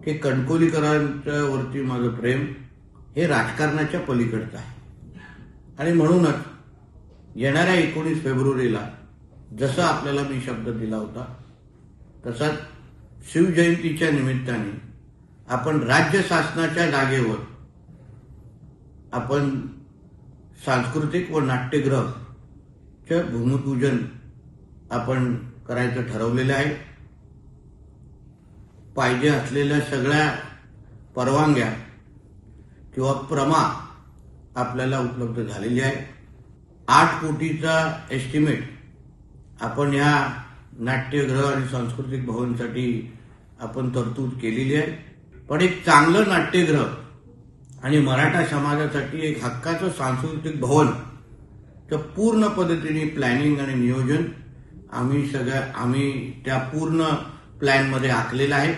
की कणकोलीकरांच्या वरती माझं प्रेम हे राजकारणाच्या पलीकडचं आहे. आणि म्हणूनच येणाऱ्या 19 फेब्रुवारीला जसं आपल्याला मी शब्द दिला होता तसाच शिवजयंतीच्या निमित्ताने आपण राज्य शासनाच्या जागेवर आपण सांस्कृतिक व नाट्यगृहचे भूमिपूजन आपण करायचं ठरवलेलं आहे. पाहिजे असलेल्या सगळ्या परवानग्या किंवा प्रमा आपल्याला उपलब्ध झालेली आहे. 8 कोटीचा एस्टिमेट आपण या नाट्यगृह आणि सांस्कृतिक भवनसाठी आपण तरतूद केलेली आहे. पण एक चांगलं नाट्यगृह आणि मराठा समाजासाठी एक हक्काचं सांस्कृतिक भवन तर पूर्ण पद्धतीने प्लॅनिंग आणि नियोजन आम्ही त्या पूर्ण प्लॅनमध्ये आखलेलं आहे.